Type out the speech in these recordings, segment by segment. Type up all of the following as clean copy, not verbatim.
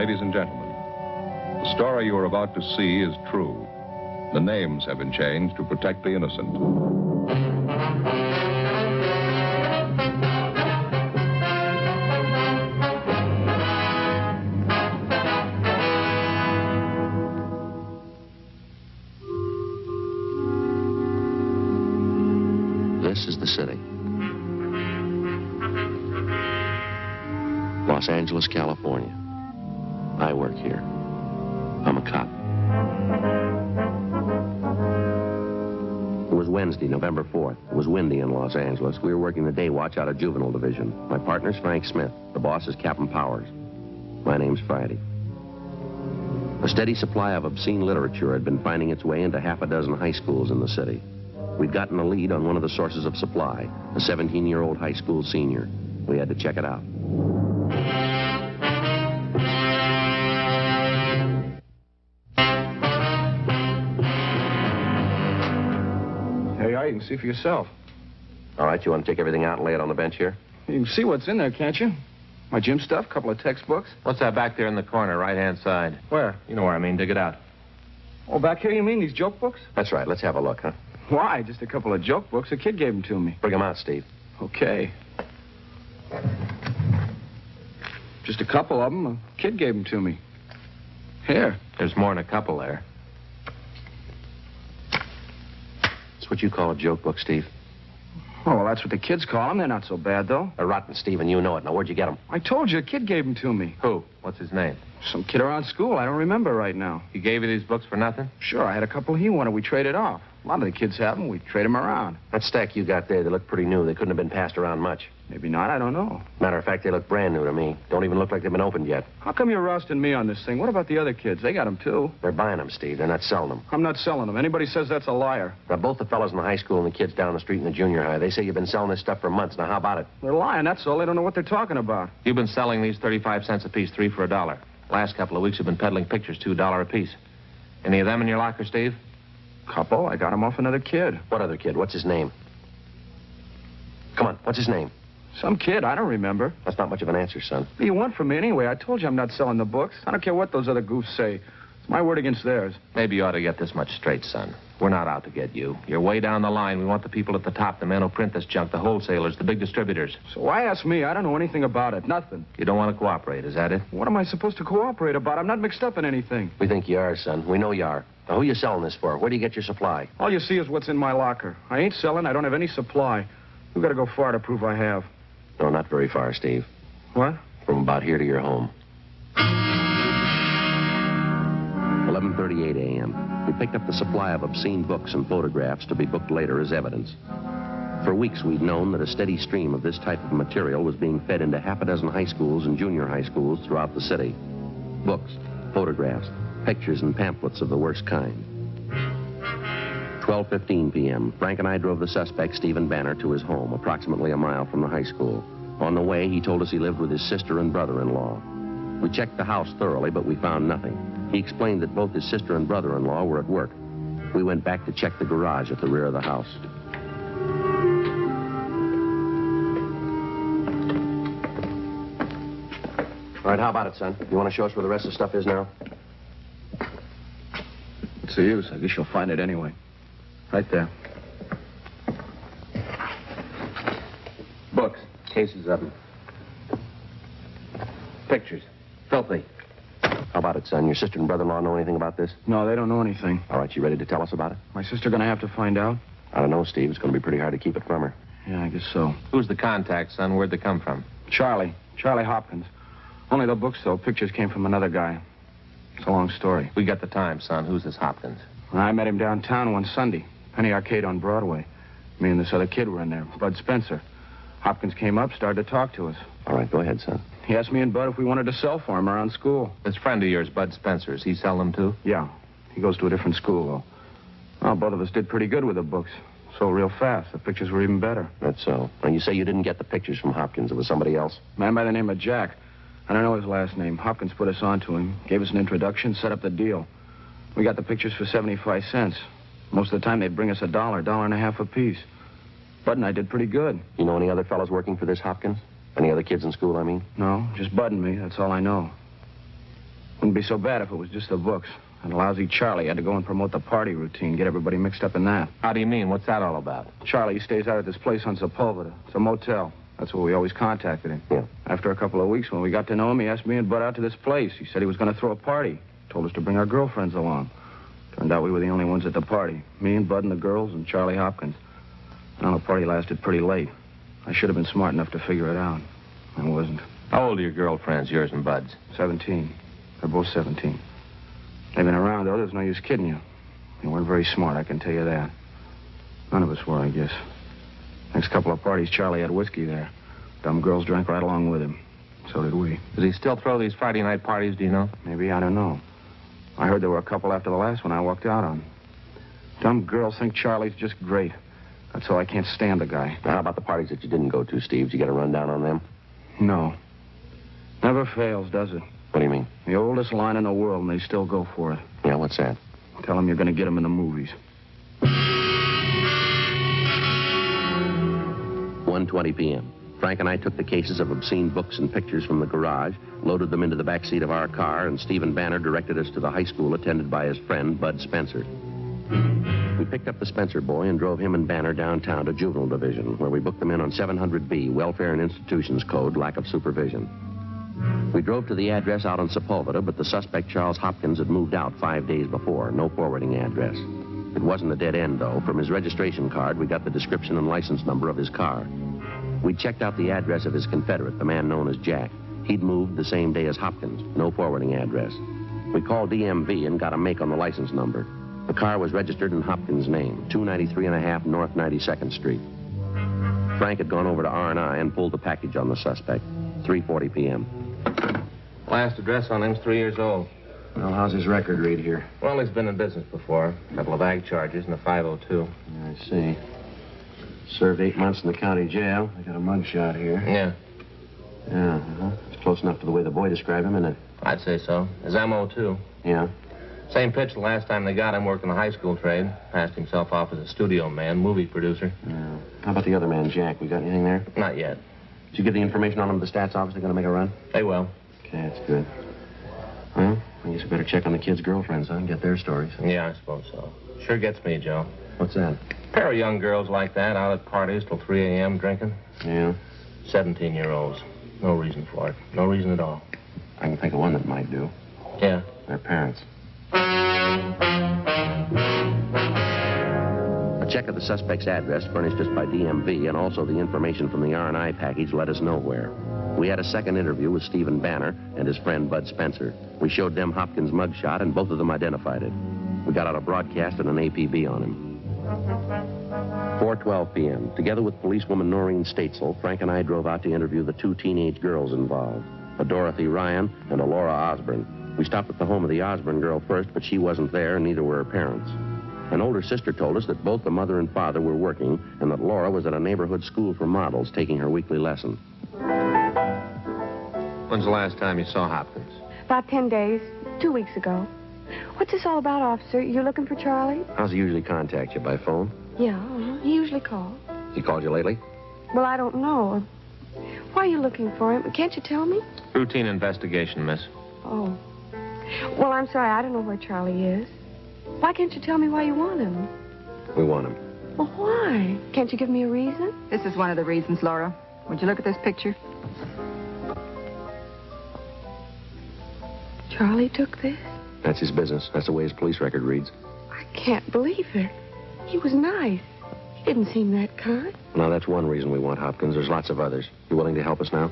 Ladies and gentlemen, the story you are about to see is true. The names have been changed to protect the innocent. This is the city. Los Angeles, California. I work here. I'm a cop. It was Wednesday, November 4th. It was windy in Los Angeles. We were working the day watch out of Juvenile Division. My partner's Frank Smith. The boss is Captain Powers. My name's Friday. A steady supply of obscene literature had been finding its way into half a dozen high schools in the city. We'd gotten a lead on one of the sources of supply, a 17-year-old high school senior. We had to check it out. There you are. You can see for yourself. All right, you want to take everything out and lay it on the bench here? You can see what's in there, can't you? My gym stuff, a couple of textbooks. What's that back there in the corner, right-hand side? Where? You know where I mean. Dig it out. Oh, back here you mean, these joke books? That's right. Let's have a look, huh? Why? Just a couple of joke books. A kid gave them to me. Bring them out, Steve. Okay. Just a couple of them. A kid gave them to me. Here. There's more than a couple there. That's what you call a joke book, Steve. Oh, well, that's what the kids call them. They're not so bad, though. They're rotten, Steve, and you know it. Now, where'd you get them? I told you, a kid gave them to me. Who? What's his name? Some kid around school. I don't remember right now. He gave you these books for nothing? Sure, I had a couple he wanted. We traded off. A lot of the kids have them. We trade them around. That stack you got there, they look pretty new. They couldn't have been passed around much. Maybe not. I don't know. Matter of fact, they look brand new to me. Don't even look like they've been opened yet. How come you're roasting me on this thing? What about the other kids? They got them, too. They're buying them, Steve. They're not selling them. I'm not selling them. Anybody says that's a liar. Now, both the fellas in the high school and the kids down the street in the junior high, they say you've been selling this stuff for months. Now, how about it? They're lying, that's all. They don't know what they're talking about. You've been selling these 35 cents apiece, 3 for $1. Last couple of weeks you've been peddling pictures, $2 apiece. Any of them in your locker, Steve? Couple. I got them off another kid. What other kid? What's his name? Come on, what's his name? Some kid. I don't remember. That's not much of an answer, son. What do you want from me anyway? I told you I'm not selling the books. I don't care what those other goofs say. It's my word against theirs. Maybe you ought to get this much straight, son. We're not out to get you. You're way down the line. We want the people at the top, the men who print this junk, the wholesalers, the big distributors. So why ask me? I don't know anything about it. Nothing. You don't want to cooperate, is that it? What am I supposed to cooperate about? I'm not mixed up in anything. We think you are, son. We know you are. Now, who are you selling this for? Where do you get your supply? All you see is what's in my locker. I ain't selling. I don't have any supply. You gotta go far to prove I have. No, not very far, Steve. What? From about here to your home. 11:38 a.m. We picked up the supply of obscene books and photographs to be booked later as evidence. For weeks, we'd known that a steady stream of this type of material was being fed into half a dozen high schools and junior high schools throughout the city. Books, photographs, pictures, and pamphlets of the worst kind. 12:15 p.m., Frank and I drove the suspect, Stephen Banner, to his home, approximately a mile from the high school. On the way, he told us he lived with his sister and brother-in-law. We checked the house thoroughly, but we found nothing. He explained that both his sister and brother-in-law were at work. We went back to check the garage at the rear of the house. All right, how about it, son? You want to show us where the rest of the stuff is now? What's the use? I guess you'll find it anyway. Right there. Books. Cases of them. Pictures. Filthy. How about it, son? Your sister and brother-in-law know anything about this? No, they don't know anything. All right, you ready to tell us about it? My sister gonna have to find out? I don't know, Steve. It's going to be pretty hard to keep it from her. Yeah, I guess so. Who's the contact, son? Where'd they come from? Charlie Hopkins. Only the books, though. Pictures came from another guy. It's a long story. We got the time, son. Who's this Hopkins? I met him downtown one Sunday. Penny Arcade on Broadway. Me and this other kid were in there, Bud Spencer. Hopkins came up, started to talk to us. All right, go ahead, son. He asked me and Bud if we wanted to sell for him around school. This friend of yours, Bud Spencer, does he sell them too? Yeah. He goes to a different school, though. Well, both of us did pretty good with the books. Sold real fast. The pictures were even better. That's so. And you say you didn't get the pictures from Hopkins. It was somebody else? A man by the name of Jack. I don't know his last name. Hopkins put us on to him, gave us an introduction, set up the deal. We got the pictures for 75 cents. Most of the time, they'd bring us $1, $1.50 apiece. Bud and I did pretty good. You know any other fellows working for this Hopkins? Any other kids in school, I mean? No, just Bud and me. That's all I know. Wouldn't be so bad if it was just the books. And lousy Charlie had to go and promote the party routine, get everybody mixed up in that. How do you mean? What's that all about? Charlie stays out at this place on Sepulveda. It's a motel. That's where we always contacted him. Yeah. After a couple of weeks, when we got to know him, he asked me and Bud out to this place. He said he was going to throw a party. Told us to bring our girlfriends along. Turned out we were the only ones at the party. Me and Bud and the girls and Charlie Hopkins. Well, the party lasted pretty late. I should have been smart enough to figure it out. I wasn't. How old are your girlfriends, yours and Bud's? 17. They're both 17. They've been around, though. There's no use kidding you. They weren't very smart, I can tell you that. None of us were, I guess. Next couple of parties, Charlie had whiskey there. Dumb girls drank right along with him. So did we. Does he still throw these Friday night parties, do you know? Maybe, I don't know. I heard there were a couple after the last one I walked out on. Dumb girls think Charlie's just great. That's all I can't stand the guy. Now, how about the parties that you didn't go to, Steve? Did you get a rundown on them? No. Never fails, does it? What do you mean? The oldest line in the world, and they still go for it. Yeah, what's that? Tell them you're going to get them in the movies. 1:20 p.m. Frank and I took the cases of obscene books and pictures from the garage, loaded them into the back seat of our car, and Stephen Banner directed us to the high school attended by his friend, Bud Spencer. We picked up the Spencer boy and drove him and Banner downtown to Juvenile Division, where we booked them in on 700B, Welfare and Institutions Code, lack of supervision. We drove to the address out on Sepulveda, but the suspect, Charles Hopkins, had moved out 5 days before. No forwarding address. It wasn't a dead end, though. From his registration card, we got the description and license number of his car. We checked out the address of his confederate, the man known as Jack. He'd moved the same day as Hopkins. No forwarding address. We called DMV and got a make on the license number. The car was registered in Hopkins' name, 293.5 North 92nd Street. Frank had gone over to R&I and pulled the package on the suspect. 3:40 p.m. Last address on him's 3 years old. Well, how's his record read here? Well, he's been in business before. A couple of ag charges and a 502. I see. Served 8 months in the county jail. I got a mugshot here. Yeah, Yeah, It's close enough to the way the boy described him, isn't it? I'd say so. His MO, too. Yeah. Same pitch the last time they got him, working the high school trade. Passed himself off as a studio man, movie producer. Yeah. How about the other man, Jack? We got anything there? Not yet. Did you give the information on him to the stats office? They're going to make a run? They will. Okay, that's good. Well, I guess we better check on the kids' girlfriends, huh, and get their stories. Yeah, I suppose so. Sure gets me, Joe. What's that? Pair of young girls like that, out at parties till 3 a.m. drinking. Yeah. 17-year-olds. No reason for it. No reason at all. I can think of one that might do. Yeah. Their parents. A check of the suspect's address furnished us by DMV and also the information from the R&I package led us nowhere. We had a second interview with Stephen Banner and his friend Bud Spencer. We showed them Hopkins' mugshot and both of them identified it. We got out a broadcast and an APB on him. 4:12 p.m. Together with policewoman Noreen Statesel, Frank and I drove out to interview the 2 teenage girls involved, a Dorothy Ryan and a Laura Osborne. We stopped at the home of the Osborne girl first, but she wasn't there, and neither were her parents. An older sister told us that both the mother and father were working, and that Laura was at a neighborhood school for models taking her weekly lesson. When's the last time you saw Hopkins? About 10 days, 2 weeks ago. What's this all about, officer? You're looking for Charlie? How's he usually contact you, by phone? Yeah, he usually calls. Has he called you lately? Well, I don't know. Why are you looking for him? Can't you tell me? Routine investigation, miss. Oh. Well, I'm sorry, I don't know where Charlie is. Why can't you tell me why you want him? We want him. Well, why? Can't you give me a reason? This is one of the reasons, Laura. Would you look at this picture? Charlie took this? That's his business. That's the way his police record reads. I can't believe it. He was nice. He didn't seem that kind. Now, that's one reason we want Hopkins. There's lots of others. You willing to help us now?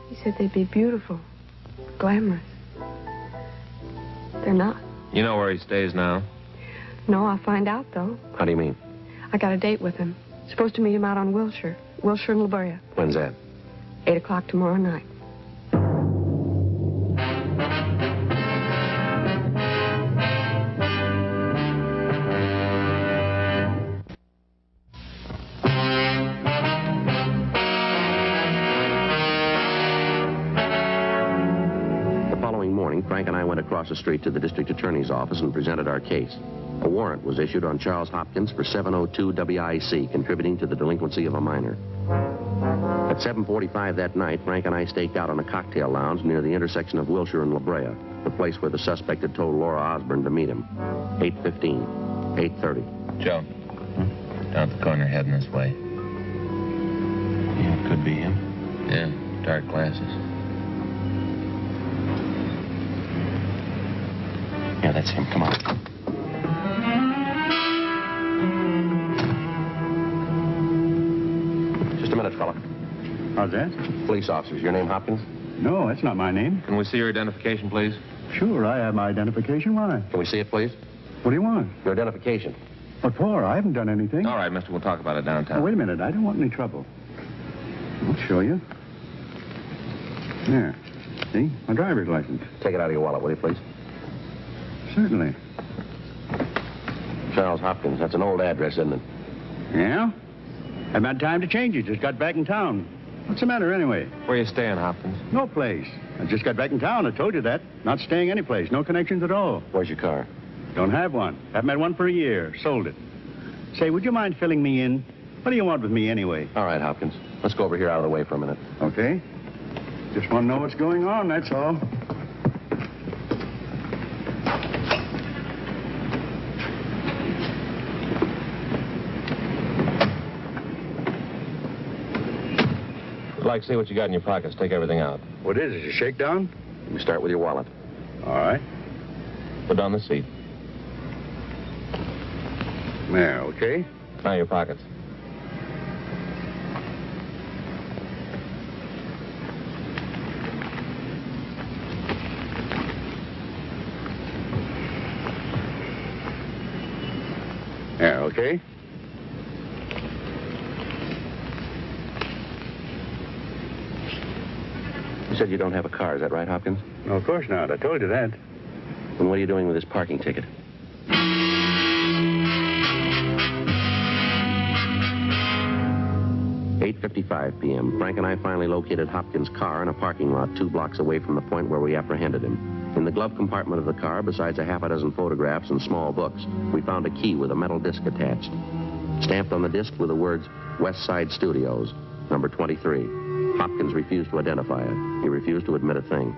He said they'd be beautiful, glamorous. They're not. You know where he stays now? No, I'll find out, though. How do you mean? I got a date with him. Supposed to meet him out on Wilshire and La Brea. When's that? 8 o'clock tomorrow night. Frank and I went across the street to the district attorney's office and presented our case. A warrant was issued on Charles Hopkins for 702 WIC, contributing to the delinquency of a minor. At 7:45 that night, Frank and I staked out on a cocktail lounge near the intersection of Wilshire and La Brea, the place where the suspect had told Laura Osborne to meet him. 8:15, 8:30. Joe, down at the corner heading this way. Yeah, it could be him. Yeah, dark glasses. Yeah, that's him. Come on. Just a minute, fella. How's that? Police officers, your name Hopkins? No, that's not my name. Can we see your identification, please? Sure, I have my identification. Why? Can we see it, please? What do you want? Your identification. What for? I haven't done anything. All right, mister, we'll talk about it downtown. Oh, wait a minute. I don't want any trouble. I'll show you. There. See? My driver's license. Take it out of your wallet, will you, please? Certainly. Charles Hopkins. That's an old address, isn't it? Yeah? Haven't had time to change it. Just got back in town. What's the matter, anyway? Where you staying, Hopkins? No place. I just got back in town. I told you that. Not staying any place. No connections at all. Where's your car? Don't have one. Haven't had one for a year. Sold it. Say, would you mind filling me in? What do you want with me, anyway? All right, Hopkins. Let's go over here out of the way for a minute. Okay. Just want to know what's going on, that's all. I'd like to see what you got in your pockets. Take everything out. What is it, a shakedown? You start with your wallet. All right. Put it on the seat. There, okay. Now your pockets. There, okay. You said you don't have a car. Is that right, Hopkins? No, of course not. I told you that. Then what are you doing with this parking ticket? "8:55 p.m. Frank and I finally located Hopkins' car in a parking lot 2 blocks away from the point where we apprehended him. In the glove compartment of the car, besides a half a dozen photographs and small books, we found a key with a metal disc attached. Stamped on the disc were the words, West Side Studios, number 23. Hopkins refused to identify it. He refused to admit a thing.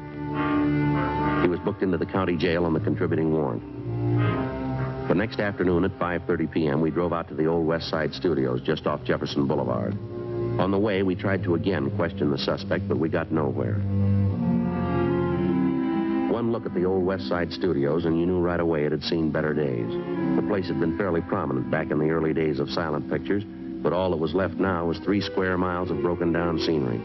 He was booked into the county jail on the contributing warrant. The next afternoon at 5:30 p.m., we drove out to the old West Side Studios just off Jefferson Boulevard. On the way, we tried to again question the suspect, but we got nowhere. One look at the old West Side Studios, and you knew right away it had seen better days. The place had been fairly prominent back in the early days of silent pictures, but all that was left now was 3 square miles of broken-down scenery.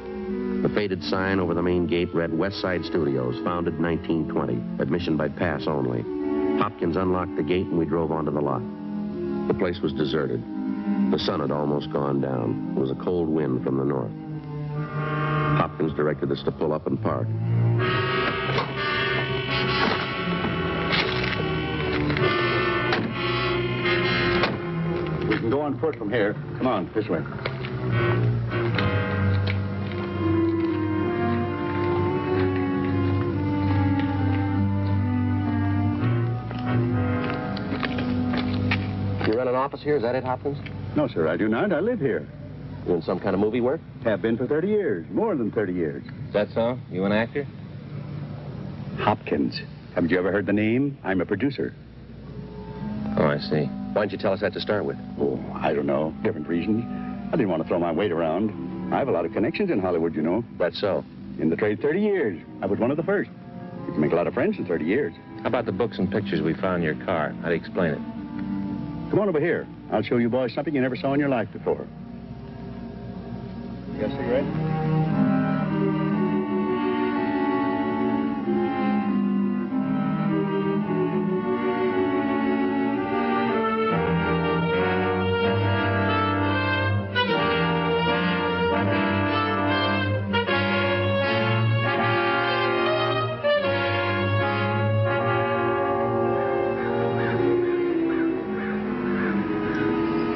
The faded sign over the main gate read West Side Studios, founded 1920, admission by pass only. Hopkins unlocked the gate, and we drove onto the lot. The place was deserted. The sun had almost gone down. It was a cold wind from the north. Hopkins directed us to pull up and park. We can go on foot from here. Come on, this way. You run an office here? Is that it, Hopkins? No, sir, I do not. I live here. You in some kind of movie work? Have been for 30 years. More than 30 years. Is that so? You an actor? Hopkins. Haven't you ever heard the name? I'm a producer. Oh, I see. Why didn't you tell us that to start with? Oh, I don't know. Different reasons. I didn't want to throw my weight around. I have a lot of connections in Hollywood, you know. That's so. In the trade 30 years. I was one of the first. You can make a lot of friends in 30 years. How about the books and pictures we found in your car? How do you explain it? Come on over here. I'll show you boys something you never saw in your life before. You got a cigarette?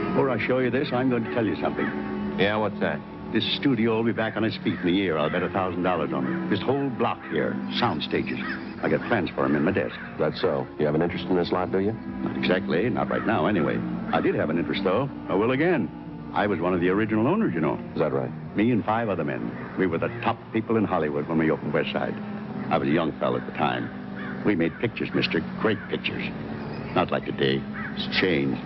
Before I show you this, I'm going to tell you something. Yeah, what's that? This studio will be back on its feet in a year. I'll bet $1,000 on it. This whole block here, sound stages. I got plans for them in my desk. That's so. You have an interest in this lot, do you? Not exactly. Not right now, anyway. I did have an interest, though. I will again. I was one of the original owners, you know. Is that right? Me and 5 other men. We were the top people in Hollywood when we opened West Side. I was a young fellow at the time. We made pictures, mister. Great pictures. Not like today. It's changed.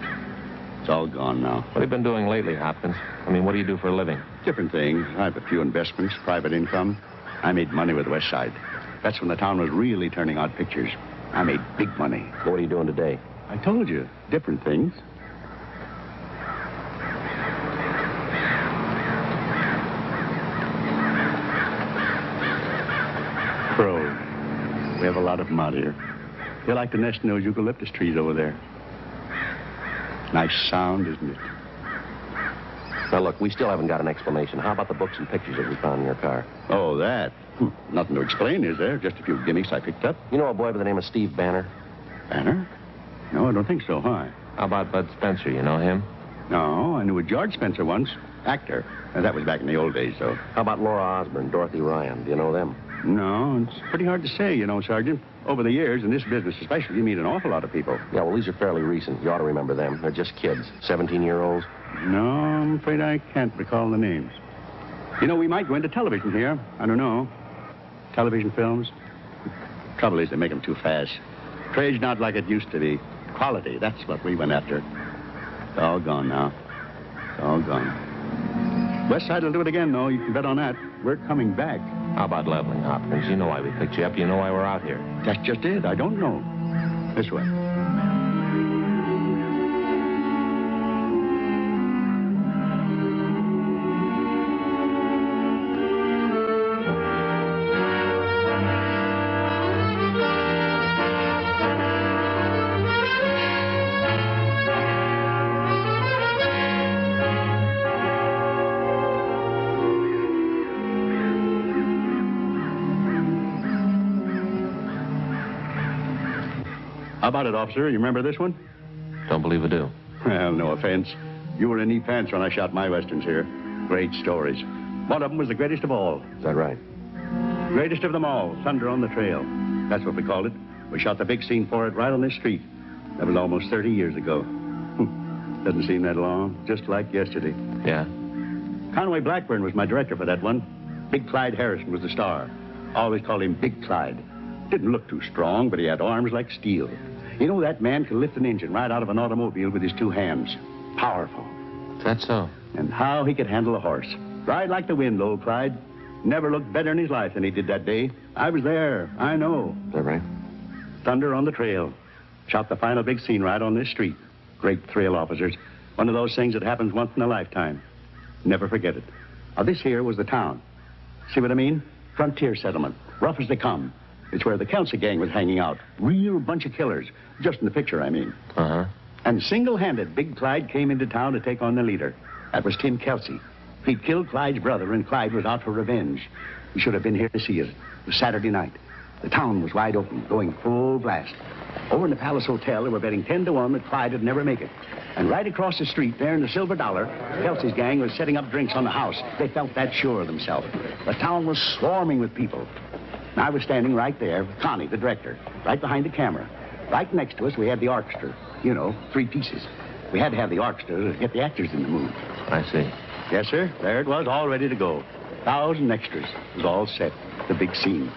It's all gone now. What have you been doing lately, Hopkins? I mean, what do you do for a living? Different things. I have a few investments, private income. I made money with West Side. That's when the town was really turning out pictures. I made big money. What are you doing today? I told you, different things. Crows. We have a lot of them out here. They like to nest in those eucalyptus trees over there. Nice sound, isn't it? Now, look, we still haven't got an explanation. How about the books and pictures that we found in your car? Oh, that. Nothing to explain, is there? Just a few gimmicks I picked up. You know a boy by the name of Steve Banner? Banner? No, I don't think so, huh? How about Bud Spencer? You know him? No, I knew a George Spencer once. Actor. That was back in the old days, though. How about Laura Osborne, Dorothy Ryan? Do you know them? No, it's pretty hard to say, you know, Sergeant. Over the years, in this business especially, you meet an awful lot of people. Yeah, well, these are fairly recent. You ought to remember them. They're just kids, 17-year-olds. No, I'm afraid I can't recall the names. You know, we might go into television here. I don't know. Television films. Trouble is, they make them too fast. Trade's not like it used to be. Quality, that's what we went after. It's all gone now. It's all gone. West Side will do it again, though. You can bet on that. We're coming back. How about leveling, Hopkins? You know why we picked you up. You know why we're out here. That's just it. I don't know. This way. How about it, officer? You remember this one? Don't believe I do. Well, no offense. You were in neat pants when I shot my westerns here. Great stories. One of them was the greatest of all. Is that right? Greatest of them all, Thunder on the Trail. That's what we called it. We shot the big scene for it right on this street. That was almost 30 years ago. Doesn't seem that long. Just like yesterday. Yeah? Conway Blackburn was my director for that one. Big Clyde Harrison was the star. Always called him Big Clyde. Didn't look too strong, but he had arms like steel. You know, that man could lift an engine right out of an automobile with his 2 hands. Powerful. That's so. And how he could handle a horse. Ride like the wind, old Clyde. Never looked better in his life than he did that day. I was there. I know. Is that right? Thunder on the Trail. Shot the final big scene right on this street. Great thrill, officers. One of those things that happens once in a lifetime. Never forget it. Now, this here was the town. See what I mean? Frontier settlement. Rough as they come. It's where the Kelsey gang was hanging out. Real bunch of killers. Just in the picture, I mean. Uh-huh. And single-handed, Big Clyde came into town to take on the leader. That was Tim Kelsey. He'd killed Clyde's brother, and Clyde was out for revenge. He should have been here to see us. It was Saturday night. The town was wide open, going full blast. Over in the Palace Hotel, they were betting 10-1 that Clyde would never make it. And right across the street, there in the Silver Dollar, Kelsey's gang was setting up drinks on the house. They felt that sure of themselves. The town was swarming with people. And I was standing right there with Connie, the director, right behind the camera. Right next to us, we had the orchestra. You know, 3 pieces. We had to have the orchestra to get the actors in the mood. I see. Yes, sir. There it was, all ready to go. 1,000 extras. It was all set. The big scene.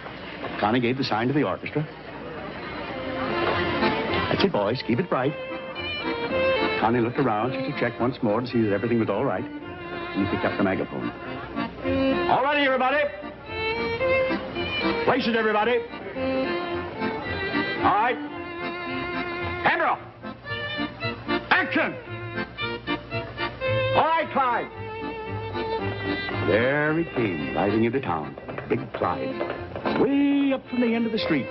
Connie gave the sign to the orchestra. That's it, boys. Keep it bright. Connie looked around just to check once more to see that everything was all right. And he picked up the megaphone. All righty, everybody. Places, everybody. All right. Camera. Action. All right, Clyde. There he came, riding into town. Big Clyde. Way up from the end of the street.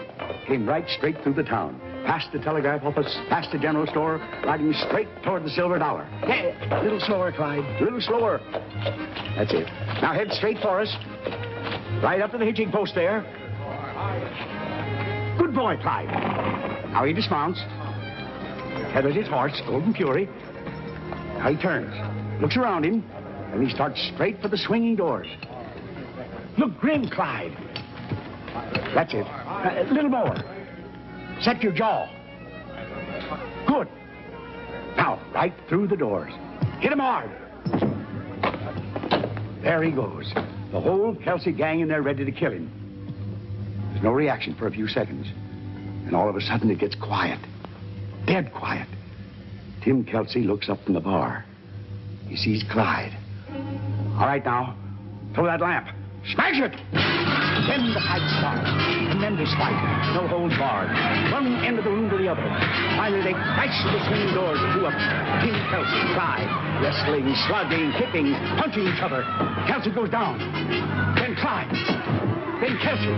Came right straight through the town. Past the telegraph office, past the general store, riding straight toward the Silver Dollar. Hey, a little slower, Clyde. A little slower. That's it. Now head straight for us. Right up to the hitching post there. Good boy, Clyde. Now he dismounts. Tethers his horse, Golden Fury. Now he turns, looks around him, and he starts straight for the swinging doors. Look grim, Clyde. That's it. A little more. Set your jaw. Good. Now, right through the doors. Hit him hard. There he goes. The whole Kelsey gang in there ready to kill him. There's no reaction for a few seconds. And all of a sudden it gets quiet. Dead quiet. Tim Kelsey looks up from the bar. He sees Clyde. All right now, throw that lamp. Smash it! Then the fight starts. Tremendous fight. No holds barred. One end of the room to the other. Finally, they crash the swinging doors to two of them. Tim Kelsey, Clyde, wrestling, slugging, kicking, punching each other. Kelsey goes down. Then Clyde. Then Kelsey.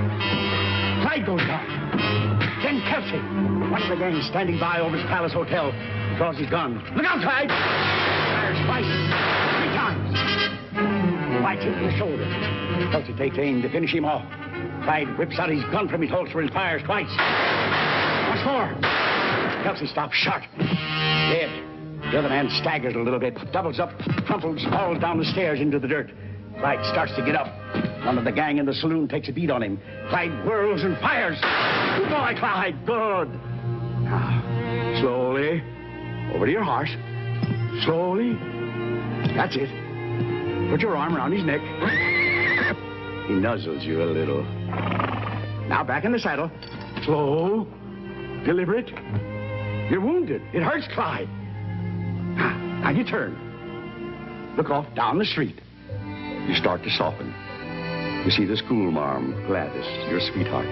Clyde goes down. Then Kelsey. One of the gang standing by over at the Palace Hotel. Draws his gun. Look out, Clyde! Fires twice. 3 times. Clyde hits in the shoulder. Kelsey takes aim to finish him off. Clyde whips out his gun from his holster and fires twice. Once more. Kelsey stops short. Dead. The other man staggers a little bit, doubles up, crumples, falls down the stairs into the dirt. Clyde starts to get up. One of the gang in the saloon takes a beat on him. Clyde whirls and fires. Good boy, Clyde. Good. Now, slowly. Over to your horse. Slowly. That's it. Put your arm around his neck. He nuzzles you a little. Now back in the saddle. Slow. Deliberate. You're wounded. It hurts, Clyde. Now you turn. Look off down the street. You start to soften. You see the schoolmarm, Gladys, your sweetheart.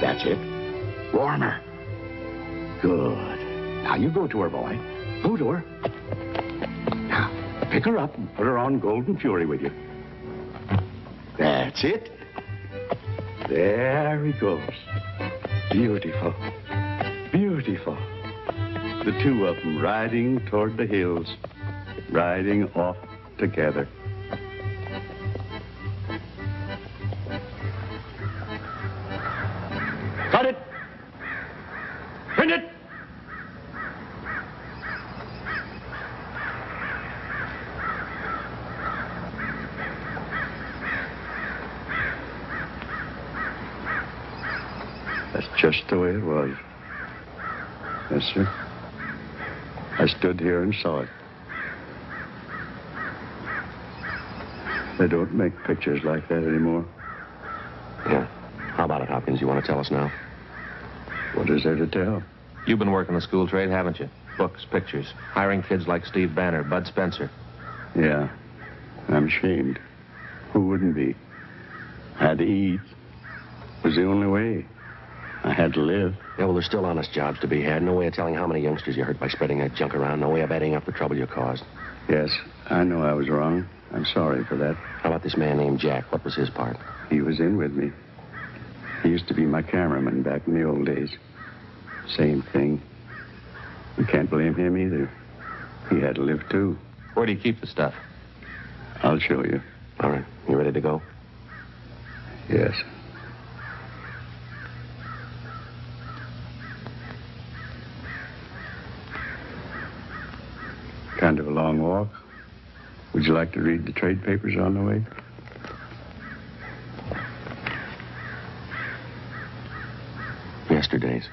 That's it. Warmer. Good. Now you go to her, boy. Go to her. Now, pick her up and put her on Golden Fury with you. That's it. There he goes. Beautiful. Beautiful. The two of them riding toward the hills. Riding off together. Cut it. Print it. That's just the way it was. Yes, sir. I stood here and saw it. They don't make pictures like that anymore. Yeah. How about it, Hopkins? You want to tell us now? What is there to tell? You've been working the school trade, haven't you? Books, pictures, hiring kids like Steve Banner, Bud Spencer. Yeah. I'm ashamed. Who wouldn't be? I had to eat. It was the only way. I had to live. Yeah, well, there's still honest jobs to be had. No way of telling how many youngsters you hurt by spreading that junk around. No way of adding up the trouble you caused. Yes, I know I was wrong. I'm sorry for that. How about this man named Jack? What was his part? He was in with me. He used to be my cameraman back in the old days. Same thing. You can't blame him either. He had to live, too. Where do you keep the stuff? I'll show you. All right. You ready to go? Yes. Kind of a long walk. Would you like to read the trade papers on the way? Yesterday's.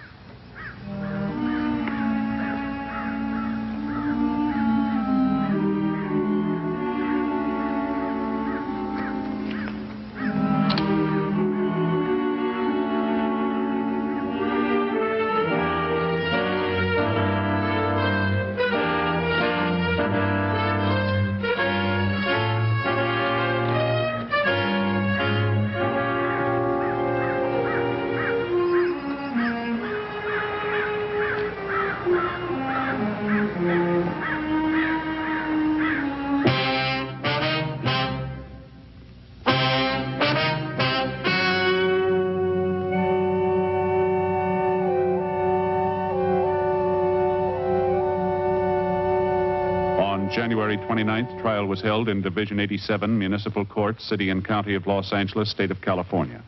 January 29th, trial was held in Division 87 Municipal Court, City and County of Los Angeles, State of California.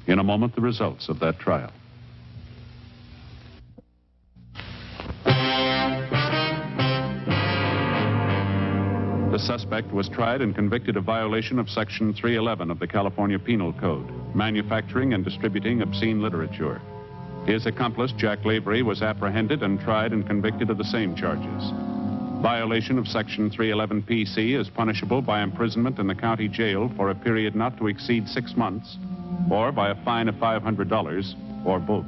In a moment, the results of that trial. The suspect was tried and convicted of violation of Section 311 of the California Penal Code, manufacturing and distributing obscene literature. His accomplice, Jack Lavery, was apprehended and tried and convicted of the same charges. Violation of Section 311 PC is punishable by imprisonment in the county jail for a period not to exceed 6 months, or by a fine of $500, or both.